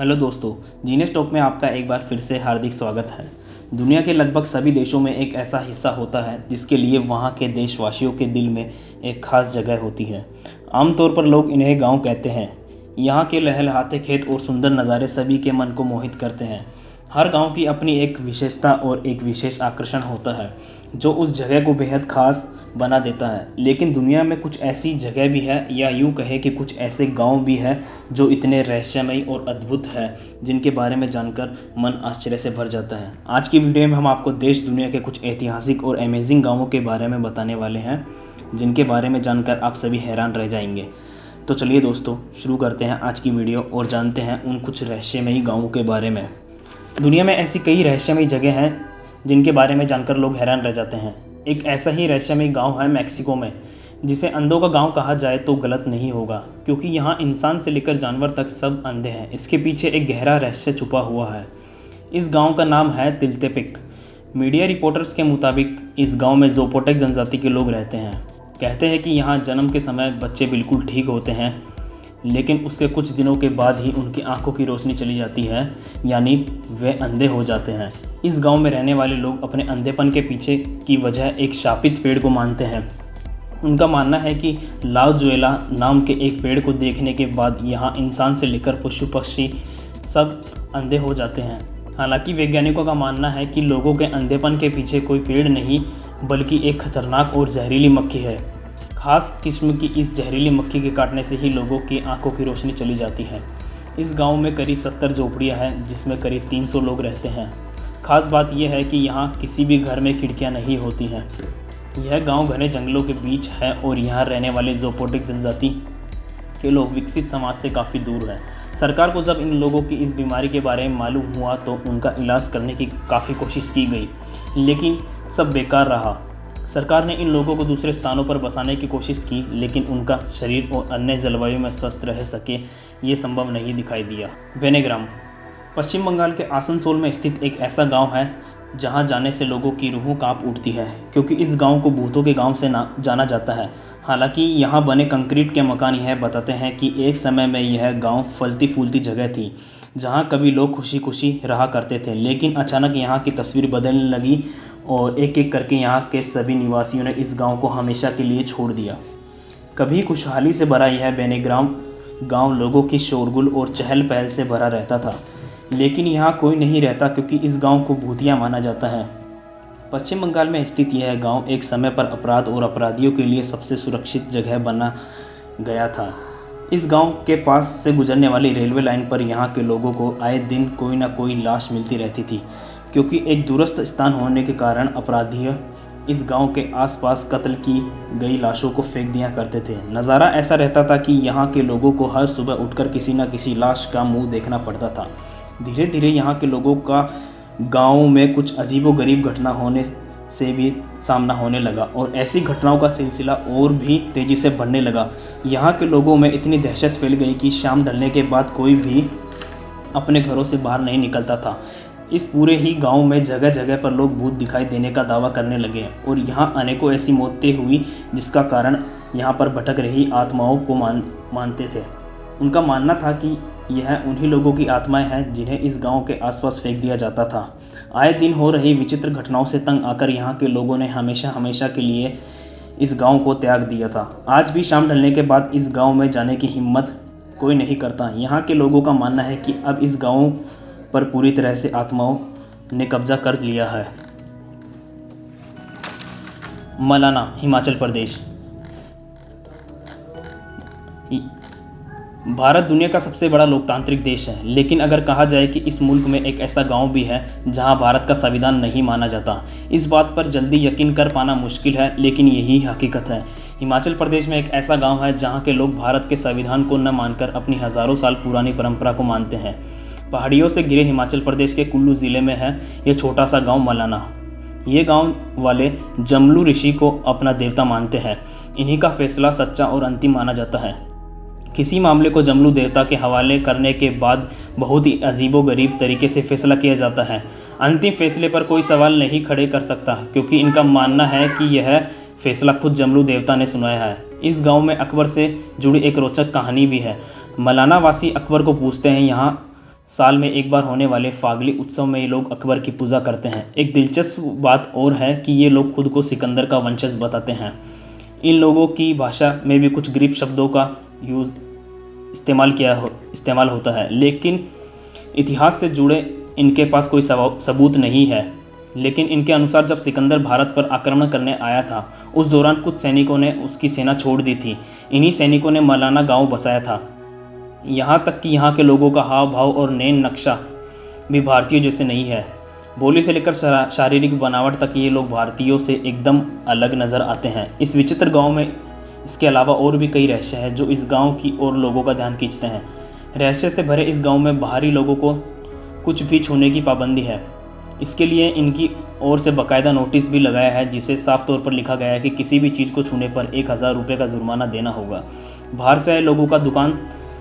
Hello दोस्तों, genius talk में आपका एक बार फिर से हार्दिक स्वागत है। दुनिया के लगभग सभी देशों में एक ऐसा हिस्सा होता है जिसके लिए वहाँ के देशवासियों के दिल में एक खास जगह होती है। आमतौर पर लोग इन्हें गांव कहते हैं। यहाँ के लहलहाते खेत और सुंदर नज़ारे सभी के मन को मोहित करते हैं। हर गांव की अपनी एक विशेषता और एक विशेष आकर्षण होता है जो उस जगह को बेहद खास बना देता है। लेकिन दुनिया में कुछ ऐसी जगह भी है, या यूँ कहे कि कुछ ऐसे गांव भी हैं जो इतने रहस्यमयी और अद्भुत है जिनके बारे में जानकर मन आश्चर्य से भर जाता है। आज की वीडियो में हम आपको देश दुनिया के कुछ ऐतिहासिक और अमेजिंग गाँवों के बारे में बताने वाले हैं जिनके बारे में जानकर आप सभी हैरान रह जाएंगे। तो चलिए दोस्तों, शुरू करते हैं आज की वीडियो और जानते हैं उन कुछ रहस्यमयी गाँवों के बारे में। दुनिया में ऐसी कई रहस्यमयी जगह हैं जिनके बारे में जानकर लोग हैरान रह जाते हैं। एक ऐसा ही रहस्यमयी गांव है मैक्सिको में, जिसे अंधों का गांव कहा जाए तो गलत नहीं होगा, क्योंकि यहाँ इंसान से लेकर जानवर तक सब अंधे हैं। इसके पीछे एक गहरा रहस्य छुपा हुआ है। इस गांव का नाम है तिल्तेपिक। मीडिया रिपोर्टर्स के मुताबिक इस गांव में ज़ोपोटेक जनजाति के लोग रहते हैं। कहते हैं कि यहाँ जन्म के समय बच्चे बिल्कुल ठीक होते हैं, लेकिन उसके कुछ दिनों के बाद ही उनकी आंखों की रोशनी चली जाती है, यानी वे अंधे हो जाते हैं। इस गांव में रहने वाले लोग अपने अंधेपन के पीछे की वजह एक शापित पेड़ को मानते हैं। उनका मानना है कि लाउजुएला नाम के एक पेड़ को देखने के बाद यहाँ इंसान से लेकर पशु पक्षी सब अंधे हो जाते हैं। हालांकि वैज्ञानिकों का मानना है कि लोगों के अंधेपन के पीछे कोई पेड़ नहीं, बल्कि एक खतरनाक और जहरीली मक्खी है। खास किस्म की इस जहरीली मक्खी के काटने से ही लोगों की आंखों की रोशनी चली जाती है। इस गांव में करीब 70 झोपड़ियां हैं, जिसमें करीब 300 लोग रहते हैं। खास बात यह है कि यहाँ किसी भी घर में खिड़कियां नहीं होती हैं। यह गांव घने जंगलों के बीच है और यहाँ रहने वाले ज़ोपोटेक जनजाति के लोग विकसित समाज से काफ़ी दूर हैं। सरकार को जब इन लोगों की इस बीमारी के बारे में मालूम हुआ तो उनका इलाज करने की काफ़ी कोशिश की गई, लेकिन सब बेकार रहा। सरकार ने इन लोगों को दूसरे स्थानों पर बसाने की कोशिश की, लेकिन उनका शरीर और अन्य जलवायु में स्वस्थ रह सके ये संभव नहीं दिखाई दिया। बेनेग्राम पश्चिम बंगाल के आसनसोल में स्थित एक ऐसा गांव है जहां जाने से लोगों की रूह कांप उठती है, क्योंकि इस गांव को भूतों के गांव से जाना जाता है। हालांकि यहां बने कंक्रीट के मकान यह बताते हैं कि एक समय में यह गाँव फलती फूलती जगह थी जहाँ कभी लोग खुशी खुशी रहा करते थे। लेकिन अचानक यहाँ की तस्वीर बदलने लगी और एक एक करके यहाँ के सभी निवासियों ने इस गांव को हमेशा के लिए छोड़ दिया। कभी खुशहाली से भरा यह बेनेग्राम गांव लोगों की शोरगुल और चहल पहल से भरा रहता था, लेकिन यहाँ कोई नहीं रहता क्योंकि इस गांव को भूतिया माना जाता है। पश्चिम बंगाल में स्थित यह गांव एक समय पर अपराध और अपराधियों के लिए सबसे सुरक्षित जगह बना गया था। इस गांव के पास से गुजरने वाली रेलवे लाइन पर यहाँ के लोगों को आए दिन कोई ना कोई लाश मिलती रहती थी, क्योंकि एक दूरस्थ स्थान होने के कारण अपराधी इस गांव के आसपास कत्ल की गई लाशों को फेंक दिया करते थे। नज़ारा ऐसा रहता था कि यहाँ के लोगों को हर सुबह उठकर किसी न किसी लाश का मुंह देखना पड़ता था। धीरे धीरे यहाँ के लोगों का गांव में कुछ अजीबोगरीब घटना होने से भी सामना होने लगा और ऐसी घटनाओं का सिलसिला और भी तेज़ी से बढ़ने लगा। यहाँ के लोगों में इतनी दहशत फैल गई कि शाम ढलने के बाद कोई भी अपने घरों से बाहर नहीं निकलता था। इस पूरे ही गांव में जगह जगह पर लोग भूत दिखाई देने का दावा करने लगे और यहाँ अनेकों ऐसी मौतें हुई जिसका कारण यहाँ पर भटक रही आत्माओं को मानते थे। उनका मानना था कि यह उन्हीं लोगों की आत्माएं हैं जिन्हें इस गांव के आसपास फेंक दिया जाता था। आए दिन हो रही विचित्र घटनाओं से तंग आकर यहाँ के लोगों ने हमेशा के लिए इस गांव को त्याग दिया था। आज भी शाम ढलने के बाद इस गांव में जाने की हिम्मत कोई नहीं करता। यहाँ के लोगों का मानना है कि अब इस गांव पर पूरी तरह से आत्माओं ने कब्जा कर लिया है। मलाना, हिमाचल प्रदेश। भारत दुनिया का सबसे बड़ा लोकतांत्रिक देश है, लेकिन अगर कहा जाए कि इस मुल्क में एक ऐसा गांव भी है जहां भारत का संविधान नहीं माना जाता, इस बात पर जल्दी यकीन कर पाना मुश्किल है, लेकिन यही हकीकत है। हिमाचल प्रदेश में एक ऐसा गांव है जहां के लोग भारत के संविधान को न मानकर अपनी हज़ारों साल पुरानी परंपरा को मानते हैं। पहाड़ियों से घिरे हिमाचल प्रदेश के कुल्लू ज़िले में है यह छोटा सा गाँव मलाना। ये गाँव वाले जमलू ऋषि को अपना देवता मानते हैं। इन्हीं का फैसला सच्चा और अंतिम माना जाता है। किसी मामले को जमलू देवता के हवाले करने के बाद बहुत ही अजीबोगरीब तरीके से फैसला किया जाता है। अंतिम फैसले पर कोई सवाल नहीं खड़े कर सकता, क्योंकि इनका मानना है कि यह फैसला खुद जमलू देवता ने सुनाया है। इस गांव में अकबर से जुड़ी एक रोचक कहानी भी है। मलाना वासी अकबर को पूछते हैं, यहाँ साल में एक बार होने वाले फागली उत्सव में ये लोग अकबर की पूजा करते हैं। एक दिलचस्प बात और है कि ये लोग खुद को सिकंदर का वंशज बताते हैं। इन लोगों की भाषा में भी कुछ ग्रीक शब्दों का इस्तेमाल होता है, लेकिन इतिहास से जुड़े इनके पास कोई सबूत नहीं है। लेकिन इनके अनुसार जब सिकंदर भारत पर आक्रमण करने आया था, उस दौरान कुछ सैनिकों ने उसकी सेना छोड़ दी थी। इन्हीं सैनिकों ने मलाना गांव बसाया था। यहाँ तक कि यहाँ के लोगों का हाव भाव और नैन नक्शा भी भारतीयों जैसे नहीं है। बोली से लेकर शारीरिक बनावट तक ये लोग भारतीयों से एकदम अलग नज़र आते हैं। इस विचित्र गांव में इसके अलावा और भी कई रहस्य हैं जो इस गांव की और लोगों का ध्यान खींचते हैं। रहस्य से भरे इस गांव में बाहरी लोगों को कुछ भी छूने की पाबंदी है। इसके लिए इनकी ओर से बाकायदा नोटिस भी लगाया है, जिसे साफ तौर पर लिखा गया है कि किसी भी चीज़ को छूने पर 1000 रुपये का जुर्माना देना होगा। बाहर से आए लोगों का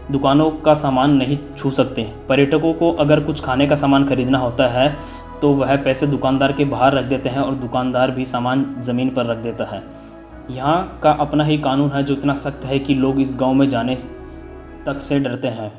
दुकानों का सामान नहीं छू सकते। पर्यटकों को अगर कुछ खाने का सामान खरीदना होता है तो वह पैसे दुकानदार के बाहर रख देते हैं और दुकानदार भी सामान ज़मीन पर रख देता है। यहाँ का अपना ही कानून है जो इतना सख्त है कि लोग इस गांव में जाने तक से डरते हैं।